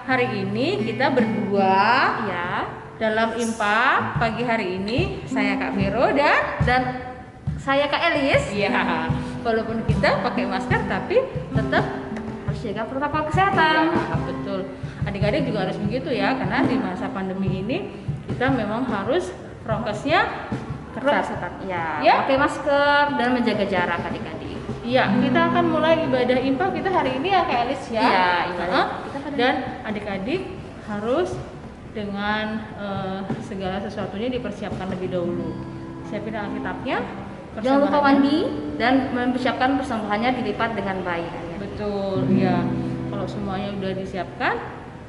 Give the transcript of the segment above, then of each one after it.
hari ini kita berdua Ya. dalam IMPA pagi hari ini. Saya Kak Vero Dan saya Kak Elis. ya, walaupun kita pakai masker tapi tetap Harus jaga protokol kesehatan. ya, betul. Adik-adik juga harus begitu ya, karena di masa pandemi ini kita memang harus prokesnya ketat. Ya, Ya. pakai masker dan menjaga jarak adik-adik. Iya, kita akan mulai ibadah IMPA kita hari ini ya Kak Elis ya. Iya, ibadah kita pada Dan adik-adik harus dengan segala sesuatunya dipersiapkan lebih dahulu. Siapin Alkitabnya. Jangan lupa persembahannya. mandi dan mempersiapkan persembahannya dilipat dengan baik. Betul, ya. Kalau semuanya udah disiapkan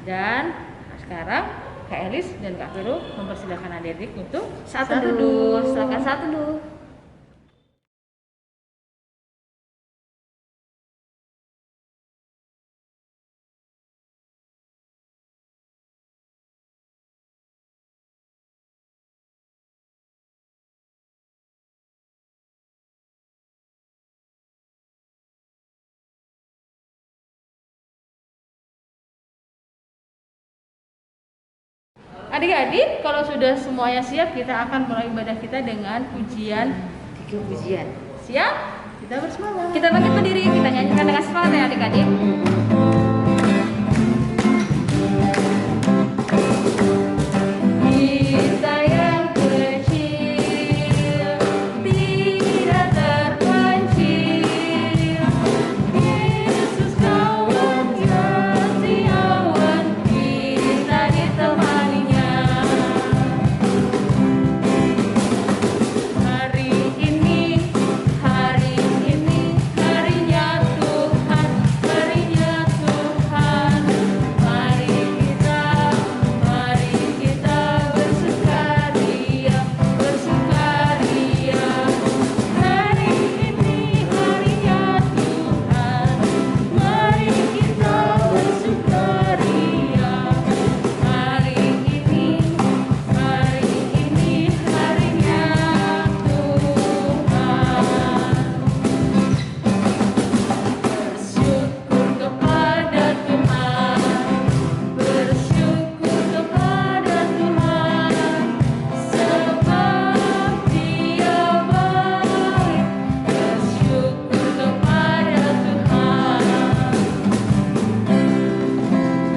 dan sekarang Kak Elis dan Kak Vero mempersilahkan adik-adik untuk Saat teduh, silakan saat teduh. Adik-adik, kalau sudah semuanya siap, kita akan mulai ibadah kita dengan pujian. 3 pujian. Siap? Kita bersemangat. Kita bangkit berdiri, kita nyanyikan dengan semangat ya adik-adik. Kita yang kecil, tidak terpencil. Yesus kawan setiawan, kita ditemaninya. Hari ini harinya Tuhan, harinya Tuhan. Mari kita bersukaria, bersukaria. Hari ini harinya Tuhan, mari kita bersukaria. Hari ini harinya Tuhan. Bersyukur kepada Tuhan, sebab Dia baik. Bersyukur kepada Tuhan.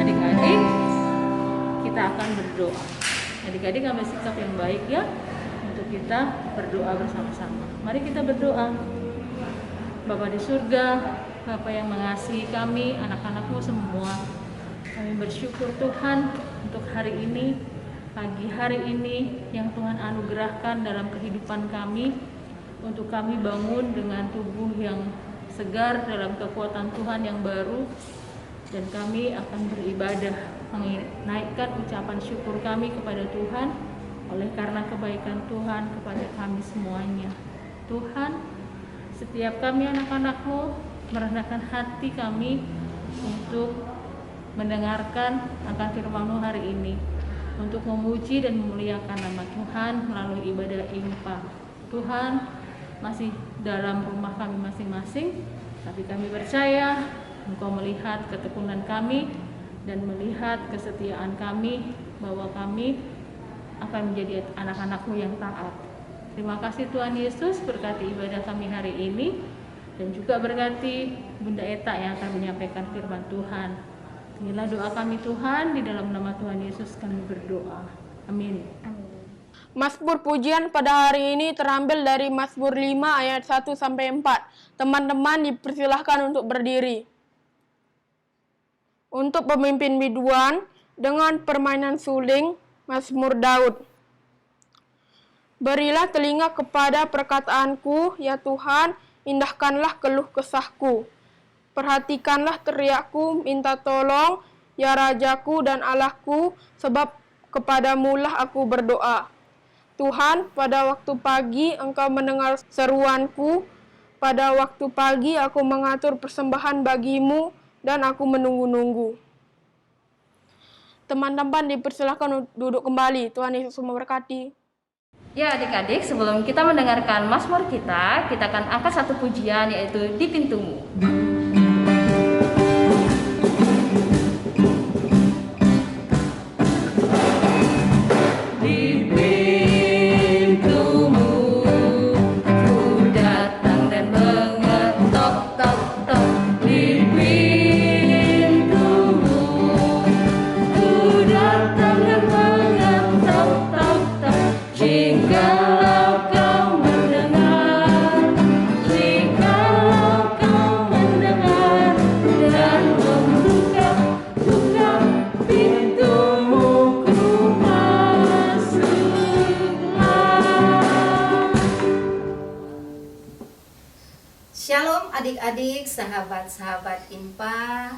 Adik-adik, kita akan berdoa. Adik-adik ambil sikap yang baik ya, untuk kita berdoa bersama-sama. Mari kita berdoa. Bapa di surga, Bapa yang mengasihi kami, anak-anakmu semua. Kami bersyukur Tuhan untuk hari ini, pagi hari ini yang Tuhan anugerahkan dalam kehidupan kami, untuk kami bangun dengan tubuh yang segar dalam kekuatan Tuhan yang baru, dan kami akan beribadah, menaikkan ucapan syukur kami kepada Tuhan oleh karena kebaikan Tuhan kepada kami semuanya. Tuhan, setiap kami anak-anakmu merendahkan hati kami untuk mendengarkan akan firman-Mu hari ini, untuk memuji dan memuliakan nama Tuhan melalui ibadah IMPA. Tuhan, masih dalam rumah kami masing-masing, tapi kami percaya Engkau melihat ketekunan kami dan melihat kesetiaan kami, bahwa kami akan menjadi anak-anak-Mu yang taat. Terima kasih Tuhan Yesus, berkati ibadah kami hari ini, dan juga berkati Bunda Eta yang akan menyampaikan firman Tuhan. Inilah doa kami Tuhan, di dalam nama Tuhan Yesus kami berdoa. Amin. Mazmur pujian pada hari ini terambil dari Mazmur 5 ayat 1-4. Teman-teman dipersilahkan untuk berdiri. Untuk pemimpin biduan dengan permainan suling, Mazmur Daud. Berilah telinga kepada perkataanku, ya Tuhan, indahkanlah keluh kesahku. Perhatikanlah teriakku, minta tolong, ya Rajaku dan Allahku, sebab kepadamulah aku berdoa. Tuhan, pada waktu pagi Engkau mendengar seruanku, pada waktu pagi aku mengatur persembahan bagimu, dan aku menunggu-nunggu. Teman-teman dipersilakan duduk kembali. Tuhan Yesus memberkati. Ya adik-adik, sebelum kita mendengarkan Mazmur kita akan angkat satu pujian, yaitu Di Pintumu. adik-adik, sahabat-sahabat IMPA,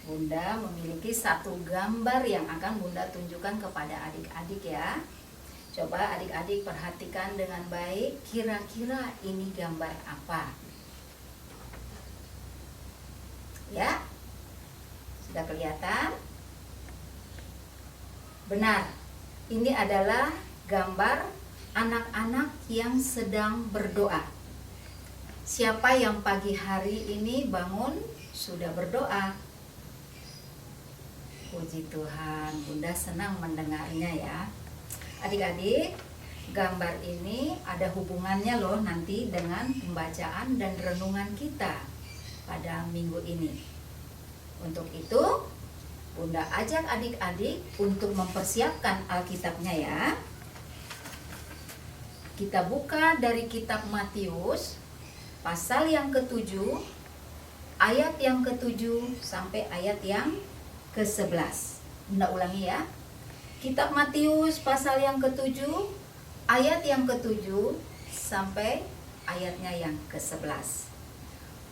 Bunda memiliki satu gambar yang akan Bunda tunjukkan kepada adik-adik ya. Coba adik-adik perhatikan dengan baik, kira-kira ini gambar apa? Ya, sudah kelihatan? Benar, ini adalah gambar anak-anak yang sedang berdoa. Siapa yang pagi hari ini bangun sudah berdoa? Puji Tuhan, Bunda senang mendengarnya ya. Adik-adik, gambar ini ada hubungannya loh nanti dengan pembacaan dan renungan kita pada minggu ini. Untuk itu, Bunda ajak adik-adik untuk mempersiapkan Alkitabnya ya. Kita buka dari kitab Matius, pasal yang ke-7, ayat yang ke-7 sampai ayat yang ke-11. Bunda ulangi ya. Kitab Matius pasal yang ke-7, ayat yang ke-7 sampai ayatnya yang ke-11.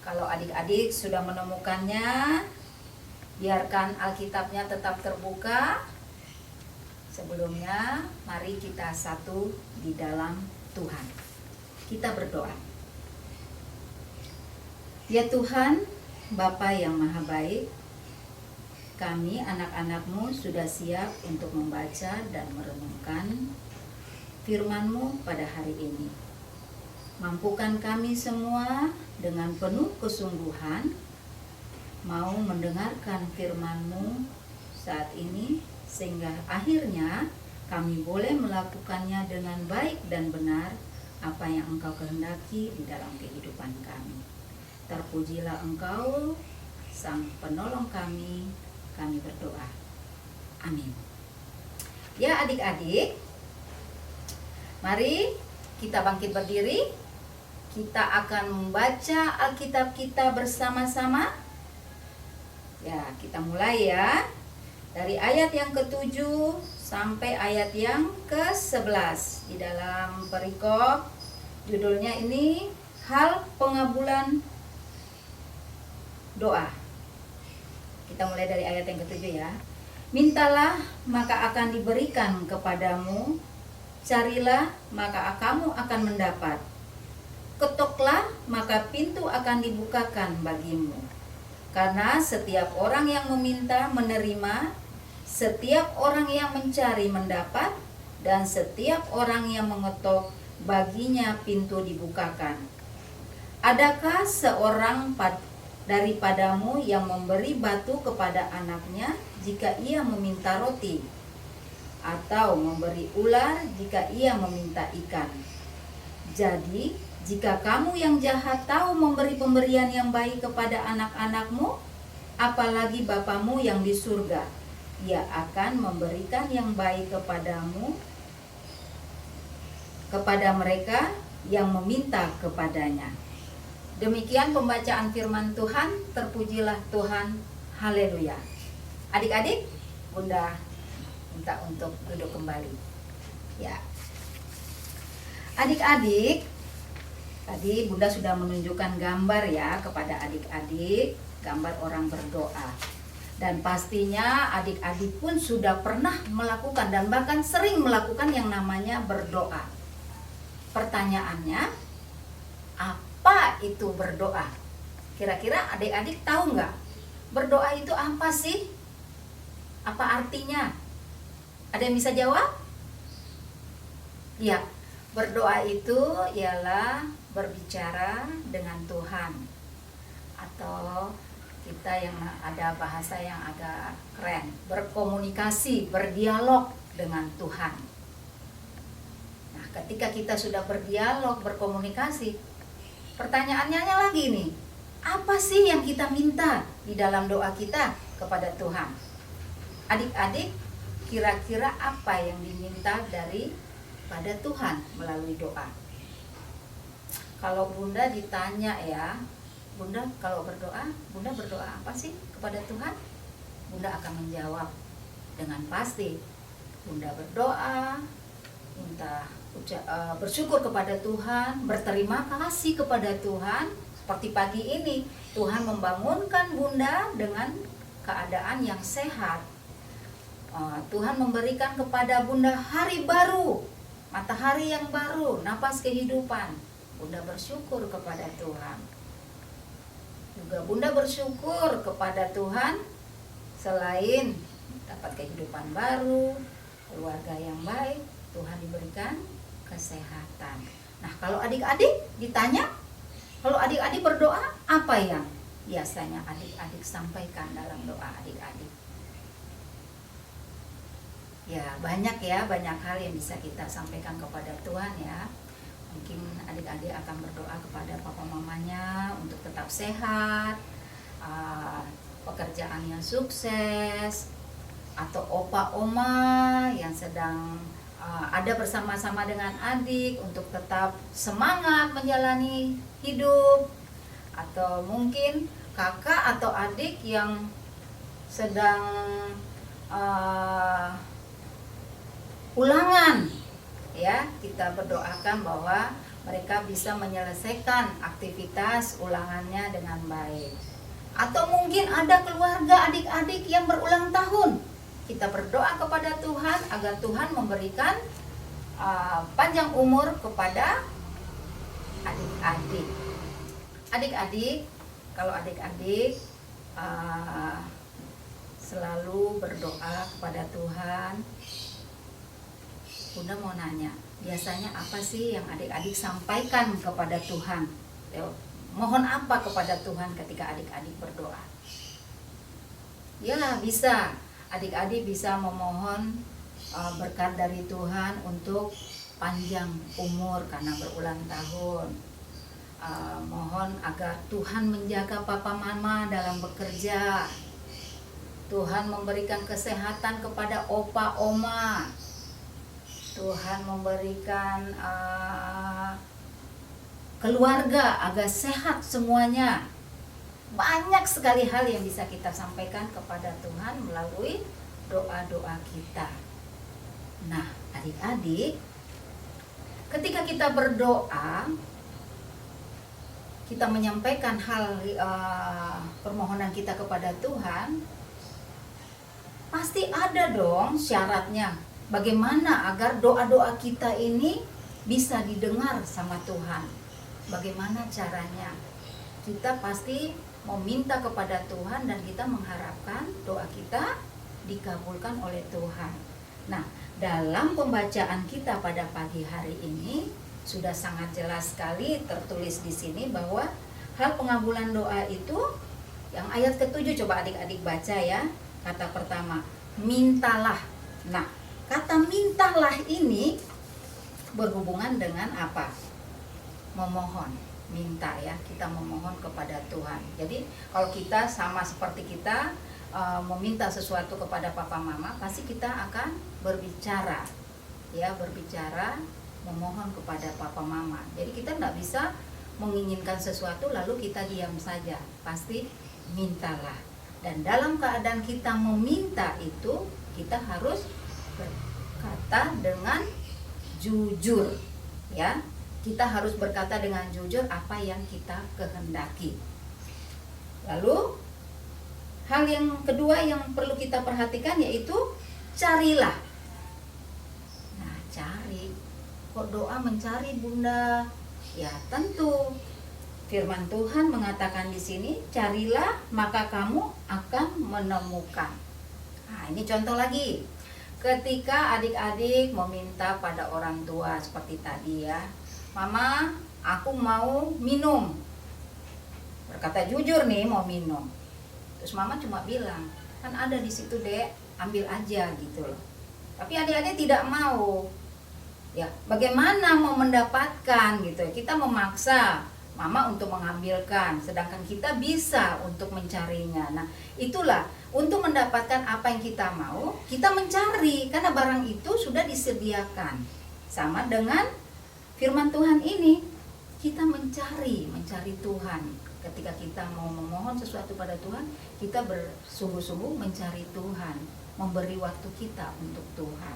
Kalau adik-adik sudah menemukannya, biarkan Alkitabnya tetap terbuka. Sebelumnya, mari kita satu di dalam Tuhan. Kita berdoa. Ya Tuhan, Bapa yang Maha Baik, kami anak-anak-Mu sudah siap untuk membaca dan merenungkan firman-Mu pada hari ini. Mampukan kami semua dengan penuh kesungguhan mau mendengarkan firman-Mu saat ini, sehingga akhirnya kami boleh melakukannya dengan baik dan benar apa yang Engkau kehendaki di dalam kehidupan kami. Terpujilah Engkau, Sang Penolong kami berdoa. Amin. Ya adik-adik, mari kita bangkit berdiri. Kita akan membaca Alkitab kita bersama-sama. Ya, kita mulai ya. Dari ayat yang ke-7 sampai ayat yang ke-11. Di dalam perikop, judulnya ini Hal Pengabulan Doa. Kita mulai dari ayat yang ke-7 ya. Mintalah, maka akan diberikan kepadamu. Carilah, maka kamu akan mendapat. Ketoklah, maka pintu akan dibukakan bagimu. Karena setiap orang yang meminta menerima, setiap orang yang mencari mendapat, dan setiap orang yang mengetok baginya pintu dibukakan. Adakah seorang daripadamu yang memberi batu kepada anaknya jika ia meminta roti, atau memberi ular jika ia meminta ikan? Jadi, jika kamu yang jahat tahu memberi pemberian yang baik kepada anak-anakmu, apalagi Bapamu yang di surga, Ia akan memberikan yang baik kepada mereka yang meminta kepadanya. Demikian pembacaan firman Tuhan. Terpujilah Tuhan. Haleluya. Adik-adik, Bunda minta untuk duduk kembali. Ya. Adik-adik, tadi Bunda sudah menunjukkan gambar ya kepada adik-adik, gambar orang berdoa. Dan pastinya adik-adik pun sudah pernah melakukan dan bahkan sering melakukan yang namanya berdoa. Pertanyaannya, apa itu berdoa? Kira-kira adik-adik tahu nggak? Berdoa itu apa sih? Apa artinya? Ada yang bisa jawab? Ya, berdoa itu ialah berbicara dengan Tuhan. Atau kita yang ada bahasa yang agak keren, berkomunikasi, berdialog dengan Tuhan. Nah, ketika kita sudah berdialog, berkomunikasi, pertanyaannya lagi nih, apa sih yang kita minta di dalam doa kita kepada Tuhan? Adik-adik, kira-kira apa yang diminta pada Tuhan melalui doa? Kalau Bunda ditanya ya, Bunda kalau berdoa, Bunda berdoa apa sih kepada Tuhan? Bunda akan menjawab dengan pasti. Bunda berdoa, bersyukur kepada Tuhan, berterima kasih kepada Tuhan Seperti pagi ini, Tuhan membangunkan Bunda dengan keadaan yang sehat. Tuhan memberikan kepada Bunda hari baru, matahari yang baru, napas kehidupan. Bunda bersyukur kepada Tuhan. Juga Bunda bersyukur kepada Tuhan selain dapat kehidupan baru, keluarga yang baik, Tuhan diberikan kesehatan. Nah, kalau adik-adik ditanya, kalau adik-adik berdoa, apa yang biasanya adik-adik sampaikan dalam doa adik-adik? Ya, banyak hal yang bisa kita sampaikan kepada Tuhan ya. Mungkin adik-adik akan berdoa kepada papa mamanya untuk tetap sehat, pekerjaannya sukses, atau opa oma yang sedang ada bersama-sama dengan adik untuk tetap semangat menjalani hidup, atau mungkin kakak atau adik yang sedang ulangan ya, kita berdoakan bahwa mereka bisa menyelesaikan aktivitas ulangannya dengan baik. Atau mungkin ada keluarga adik-adik yang berulang tahun, kita berdoa kepada Tuhan agar Tuhan memberikan panjang umur kepada adik-adik. Adik-adik, kalau adik-adik selalu berdoa kepada Tuhan, Bunda mau nanya, biasanya apa sih yang adik-adik sampaikan kepada Tuhan? Mohon apa kepada Tuhan ketika adik-adik berdoa? Ya, bisa. Adik-adik bisa memohon berkat dari Tuhan untuk panjang umur karena berulang tahun. Mohon agar Tuhan menjaga papa mama dalam bekerja. Tuhan memberikan kesehatan kepada opa oma. Tuhan memberikan keluarga agar sehat semuanya. Banyak sekali hal yang bisa kita sampaikan kepada Tuhan melalui doa-doa kita. Nah, adik-adik, ketika kita berdoa, kita menyampaikan hal permohonan kita kepada Tuhan, pasti ada dong syaratnya. Bagaimana agar doa-doa kita ini bisa didengar sama Tuhan? Bagaimana caranya? Kita pasti meminta kepada Tuhan dan kita mengharapkan doa kita dikabulkan oleh Tuhan. Nah, dalam pembacaan kita pada pagi hari ini sudah sangat jelas sekali tertulis di sini bahwa hal pengabulan doa itu yang ayat ke-7, coba adik-adik baca ya. Kata pertama, mintalah. Nah, kata mintalah ini berhubungan dengan apa? Memohon, minta ya, kita memohon kepada Tuhan. Jadi kalau kita sama seperti kita meminta sesuatu kepada papa mama, pasti kita akan berbicara ya, berbicara memohon kepada papa mama. Jadi kita tidak bisa menginginkan sesuatu lalu kita diam saja, pasti mintalah. Dan dalam keadaan kita meminta itu, kita harus berkata dengan jujur ya. Kita harus berkata dengan jujur apa yang kita kehendaki. Lalu hal yang kedua yang perlu kita perhatikan yaitu carilah. Nah, cari. Kok doa mencari, Bunda? Ya, tentu firman Tuhan mengatakan di sini, carilah maka kamu akan menemukan. Nah, ini contoh lagi. Ketika adik-adik meminta pada orang tua seperti tadi ya, Mama, aku mau minum. Berkata jujur nih mau minum. Terus Mama cuma bilang, kan ada di situ Dek, ambil aja gitu loh. Tapi adik-adik tidak mau. Ya, bagaimana mau mendapatkan gitu? Kita memaksa Mama untuk mengambilkan, sedangkan kita bisa untuk mencarinya. Nah, itulah untuk mendapatkan apa yang kita mau, kita mencari karena barang itu sudah disediakan. Sama dengan firman Tuhan ini, kita mencari Tuhan. Ketika kita mau memohon sesuatu pada Tuhan, kita bersungguh-sungguh mencari Tuhan, memberi waktu kita untuk Tuhan.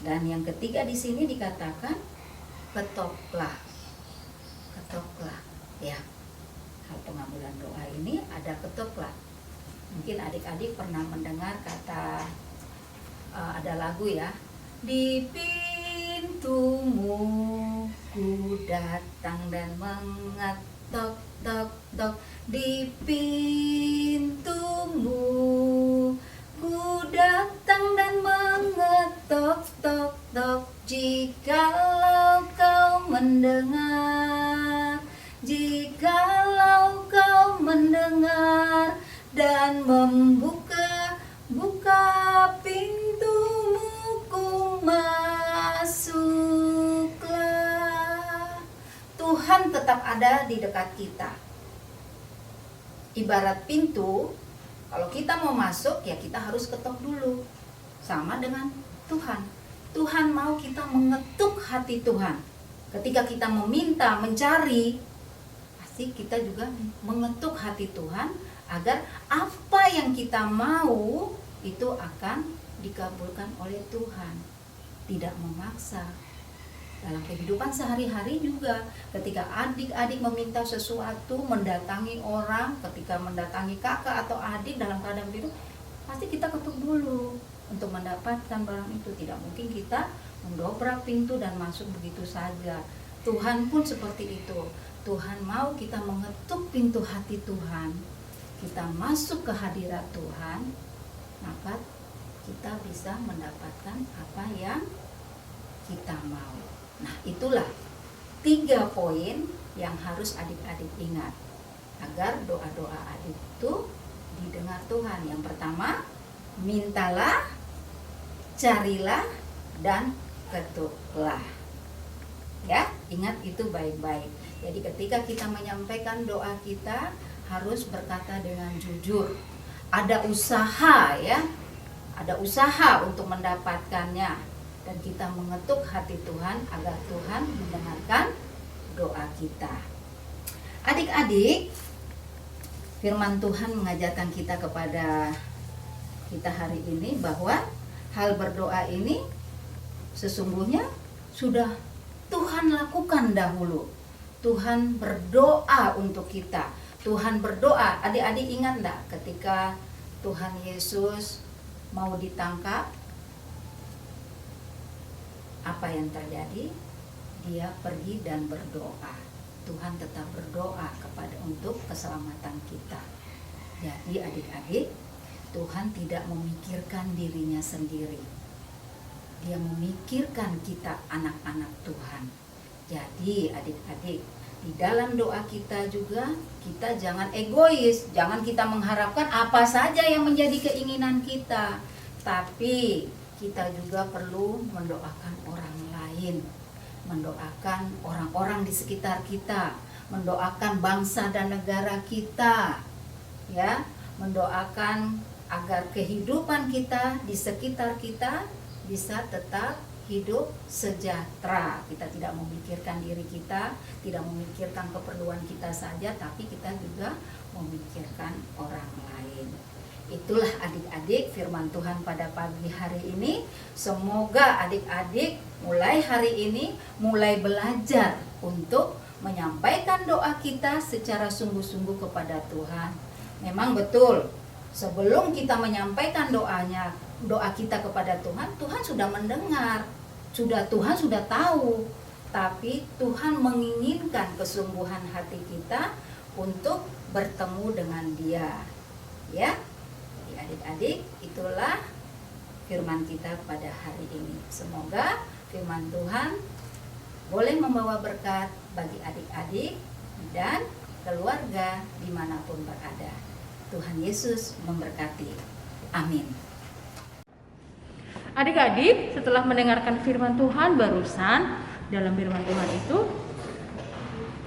Dan yang ketiga di sini dikatakan ketoklah. Ketoklah, ya. hal pengabulan doa ini ada ketoprak. Mungkin adik-adik pernah mendengar kata ada lagu ya, di pintumu ku datang dan mengetok tok tok, di pintumu ku datang dan mengetok tok tok, jikalau kau mendengar, jikalau kau mendengar dan membuka pintumu, ku masuklah. Tuhan tetap ada di dekat kita. Ibarat pintu, kalau kita mau masuk ya kita harus ketok dulu. Sama dengan Tuhan. Tuhan mau kita mengetuk hati Tuhan. Ketika kita meminta, mencari, pasti kita juga mengetuk hati Tuhan agar apa yang kita mau itu akan dikabulkan oleh Tuhan. Tidak memaksa. Dalam kehidupan sehari-hari juga, ketika adik-adik meminta sesuatu, mendatangi orang, ketika mendatangi kakak atau adik dalam keadaan begitu, pasti kita ketuk dulu untuk mendapatkan barang itu. Tidak mungkin kita mendobrak pintu dan masuk begitu saja. Tuhan pun seperti itu. Tuhan mau kita mengetuk pintu hati Tuhan, kita masuk ke hadirat Tuhan, maka kita bisa mendapatkan apa yang kita mau. Nah, itulah 3 poin yang harus adik-adik ingat agar doa-doa adik itu didengar Tuhan. Yang pertama, mintalah, carilah, dan ketuklah. Ya, ingat itu baik-baik. Jadi ketika kita menyampaikan doa kita harus berkata dengan jujur. Ada usaha ya, ada usaha untuk mendapatkannya, dan kita mengetuk hati Tuhan agar Tuhan mendengarkan doa kita. Adik-adik, firman Tuhan mengajarkan kita kepada kita hari ini bahwa hal berdoa ini sesungguhnya sudah Tuhan lakukan dahulu. Tuhan berdoa untuk kita. Tuhan berdoa. Adik-adik ingat enggak ketika Tuhan Yesus mau ditangkap, apa yang terjadi? Dia pergi dan berdoa. Tuhan tetap berdoa untuk keselamatan kita. Jadi adik-adik, Tuhan tidak memikirkan dirinya sendiri. Dia memikirkan kita anak-anak Tuhan. Jadi adik-adik, di dalam doa kita juga kita jangan egois, jangan kita mengharapkan apa saja yang menjadi keinginan kita, tapi kita juga perlu mendoakan orang lain, mendoakan orang-orang di sekitar kita, mendoakan bangsa dan negara kita, ya, mendoakan agar kehidupan kita di sekitar kita bisa tetap hidup sejahtera. Kita tidak memikirkan diri kita, tidak memikirkan keperluan kita saja, tapi kita juga memikirkan orang lain. Itulah adik-adik firman Tuhan pada pagi hari ini. Semoga adik-adik mulai hari ini mulai belajar untuk menyampaikan doa kita secara sungguh-sungguh kepada Tuhan. Memang betul, sebelum kita menyampaikan doa kita kepada Tuhan, Tuhan sudah mendengar. Tuhan sudah tahu, tapi Tuhan menginginkan kesungguhan hati kita untuk bertemu dengan Dia. Ya, adik-adik, itulah firman kita pada hari ini. Semoga firman Tuhan boleh membawa berkat bagi adik-adik dan keluarga dimanapun berada. Tuhan Yesus memberkati. Amin. Adik-adik, setelah mendengarkan firman Tuhan barusan, dalam firman Tuhan itu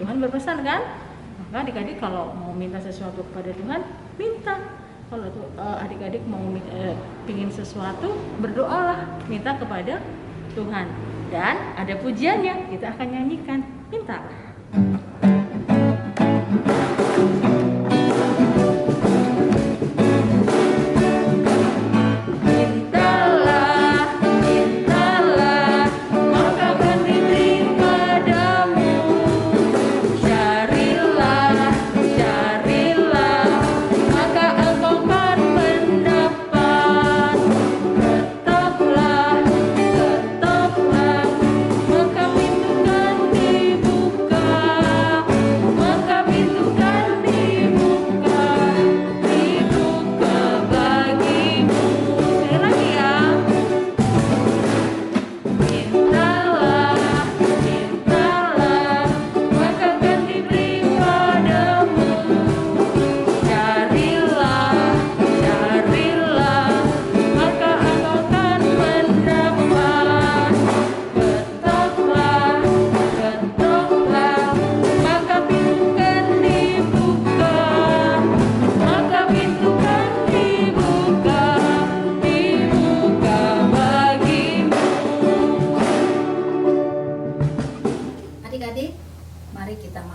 Tuhan berpesan kan? Maka adik-adik kalau mau minta sesuatu kepada Tuhan, minta. Kalau adik-adik mau pingin sesuatu, berdoalah, minta kepada Tuhan. Dan ada pujiannya, kita akan nyanyikan, mintalah. Carilah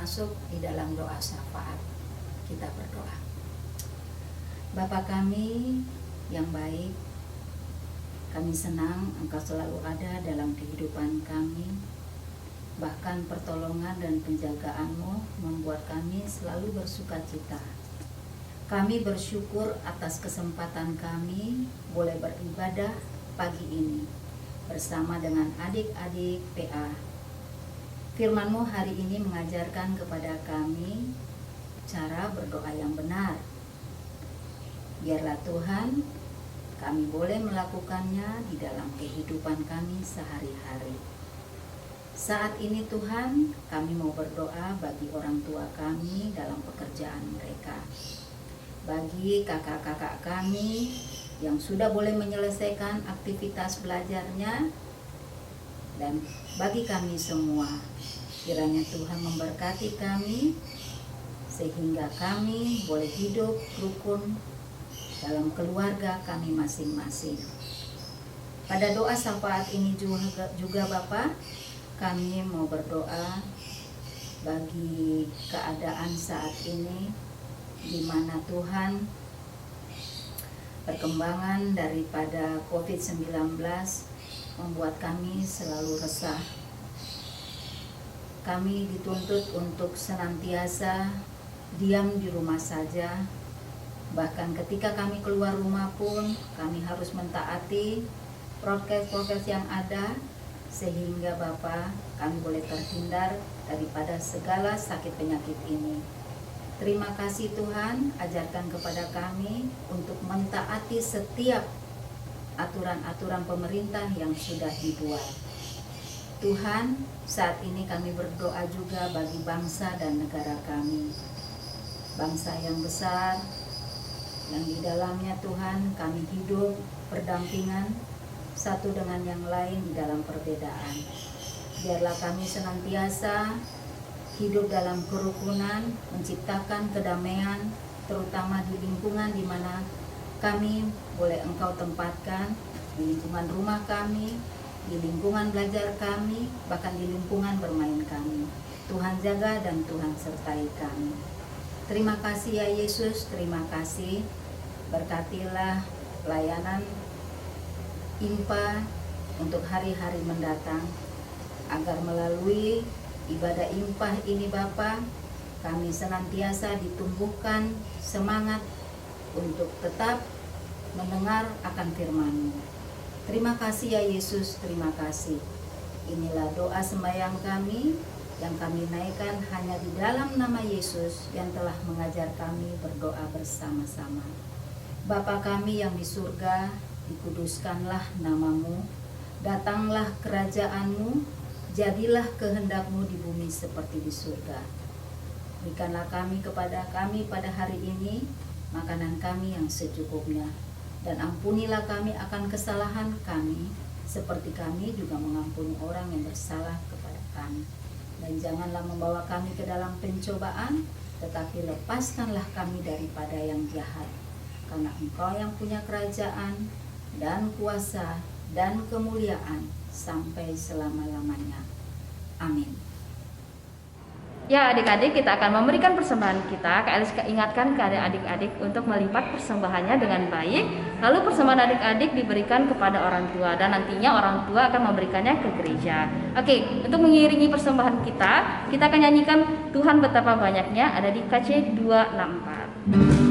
masuk di dalam doa syafaat. Kita berdoa. Bapa kami yang baik, kami senang Engkau selalu ada dalam kehidupan kami. Bahkan pertolongan dan penjagaan-Mu membuat kami selalu bersukacita. Kami bersyukur atas kesempatan kami boleh beribadah pagi ini bersama dengan adik-adik PA. Firman-Mu hari ini mengajarkan kepada kami cara berdoa yang benar. Biarlah Tuhan, kami boleh melakukannya di dalam kehidupan kami sehari-hari. Saat ini Tuhan, kami mau berdoa bagi orang tua kami dalam pekerjaan mereka. Bagi kakak-kakak kami yang sudah boleh menyelesaikan aktivitas belajarnya, dan bagi kami semua, kiranya Tuhan memberkati kami sehingga kami boleh hidup rukun dalam keluarga kami masing-masing. Pada doa syafaat ini juga Bapa, kami mau berdoa bagi keadaan saat ini di mana Tuhan perkembangan daripada COVID-19 membuat kami selalu resah. Kami dituntut untuk senantiasa diam di rumah saja. Bahkan ketika kami keluar rumah pun kami harus mentaati prokes-prokes yang ada, sehingga Bapa kami boleh terhindar daripada segala sakit penyakit ini. Terima kasih Tuhan, ajarkan kepada kami untuk mentaati setiap aturan-aturan pemerintah yang sudah dibuat. Tuhan, saat ini kami berdoa juga bagi bangsa dan negara kami. Bangsa yang besar, yang di dalamnya Tuhan kami hidup berdampingan satu dengan yang lain di dalam perbedaan. Biarlah kami senantiasa hidup dalam kerukunan, menciptakan kedamaian, terutama di lingkungan di mana kami boleh Engkau tempatkan, di lingkungan rumah kami, di lingkungan belajar kami, bahkan di lingkungan bermain kami. Tuhan jaga dan Tuhan sertai kami. Terima kasih ya Yesus, terima kasih. Berkatilah pelayanan IMPA untuk hari-hari mendatang, agar melalui ibadah IMPA ini Bapa, kami senantiasa ditumbuhkan semangat untuk tetap mendengar akan firman-Mu. Terima kasih ya Yesus, terima kasih. Inilah doa sembahyang kami yang kami naikkan hanya di dalam nama Yesus yang telah mengajar kami berdoa bersama-sama. Bapa kami yang di surga, dikuduskanlah nama-Mu, datanglah kerajaan-Mu, jadilah kehendak-Mu di bumi seperti di surga. Berikanlah kepada kami pada hari ini makanan kami yang secukupnya, dan ampunilah kami akan kesalahan kami, seperti kami juga mengampuni orang yang bersalah kepada kami. Dan janganlah membawa kami ke dalam pencobaan, tetapi lepaskanlah kami daripada yang jahat. Karena Engkau yang punya kerajaan dan kuasa dan kemuliaan sampai selama-lamanya. Amin. Ya adik-adik, kita akan memberikan persembahan kita. Kak Elis ingatkan kepada adik-adik untuk melipat persembahannya dengan baik. Lalu persembahan adik-adik diberikan kepada orang tua, dan nantinya orang tua akan memberikannya ke gereja. Oke, untuk mengiringi persembahan kita akan nyanyikan Tuhan Betapa Banyaknya, ada di KC 264.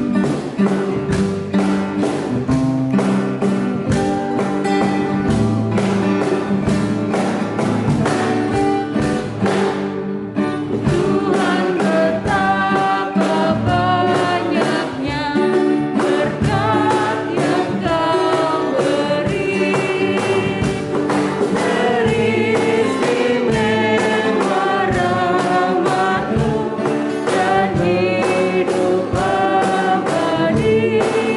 Hidup abadi.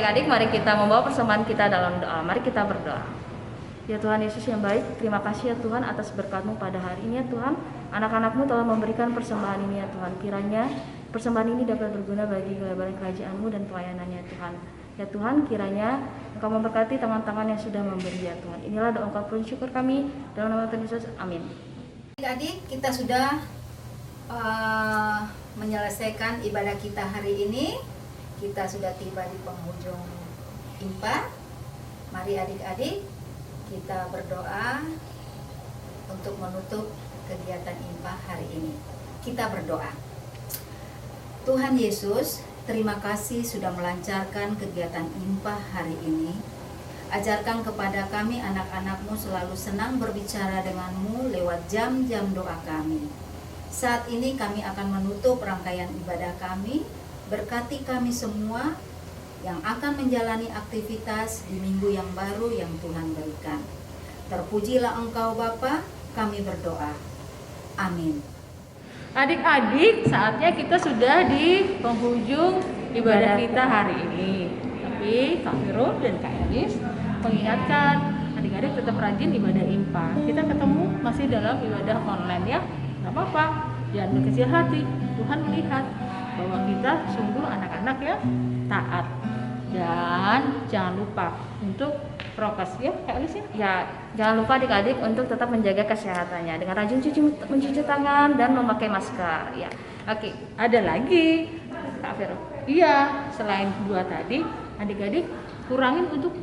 adik-adik, mari kita membawa persembahan kita dalam doa. Mari kita berdoa. Ya Tuhan Yesus yang baik, terima kasih ya Tuhan atas berkat-Mu pada hari ini ya Tuhan. Anak-anak-Mu telah memberikan persembahan ini ya Tuhan. Kiranya persembahan ini dapat berguna bagi kelebaran kerajaan-Mu dan pelayanannya Tuhan. Ya Tuhan, kiranya Engkau memberkati tangan-tangan yang sudah memberi ya Tuhan. Inilah doa ungkapan syukur kami dalam nama Tuhan Yesus. Amin. Adik-adik, kita sudah menyelesaikan ibadah kita hari ini. Kita sudah tiba di penghujung IMPA. Mari adik-adik kita berdoa untuk menutup kegiatan IMPA hari ini. Kita berdoa. Tuhan Yesus, terima kasih sudah melancarkan kegiatan IMPA hari ini. Ajarkan kepada kami anak-anak-Mu selalu senang berbicara dengan-Mu lewat jam-jam doa kami. Saat ini kami akan menutup rangkaian ibadah kami. Berkati kami semua yang akan menjalani aktivitas di minggu yang baru yang Tuhan berikan. Terpujilah Engkau Bapa, kami berdoa. Amin. Adik-adik, saatnya kita sudah di penghujung ibadah kita hari ini. Tapi Kak Vero dan Kak Elis mengingatkan adik-adik tetap rajin ibadah IMPA. Kita ketemu masih dalam ibadah online ya. Gak apa-apa, jangan berkecil hati. Tuhan melihat bahwa kita sungguh anak-anak ya taat. Dan jangan lupa untuk prokes ya Kak Elis ya. Ya, jangan lupa adik-adik untuk tetap menjaga kesehatannya dengan rajin mencuci tangan dan memakai masker ya. Oke, Ada lagi Kak Vero. Iya, selain dua tadi, adik-adik kurangin untuk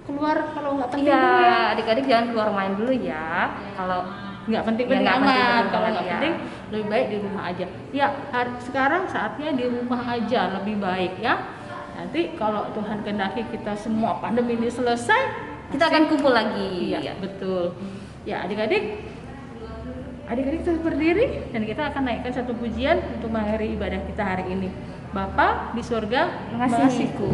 keluar kalau nggak penting dulu ya. iya, adik-adik jangan keluar main dulu ya. Kalau Nggak penting-penting nggak amat. penting-penting Kalau banget nggak ya. penting, lebih baik di rumah aja. Ya, sekarang saatnya di rumah aja lebih baik ya. Nanti kalau Tuhan kehendaki kita semua pandemi ini selesai, kita akan kumpul lagi. iya, betul. Ya, adik-adik terus berdiri dan kita akan naikkan satu pujian untuk mengakhiri ibadah kita hari ini. Bapa di surga, mengasihiku.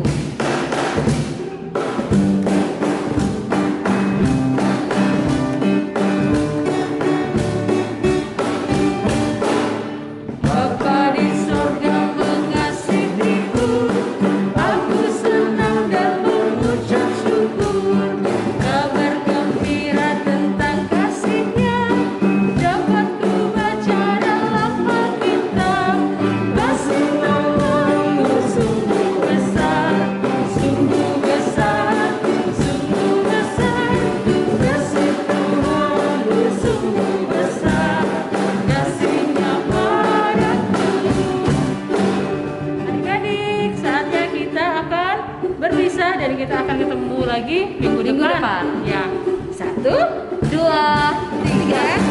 Bapa di surga mengasihiku, aku senang dan mengucap syukur. Kabar gembira tentang kasih-Nya dapat ku baca dalam Alkitab. Kasih Tuhanmu sungguh besar, sungguh besar, sungguh besar. Kasih Tuhanmu sungguh besar, kasih-Nya padaku. Adik-adik, saatnya kita akan berpisah dan kita akan ketemu lagi minggu Minggu depan. depan. Ya, 1, 2, 3.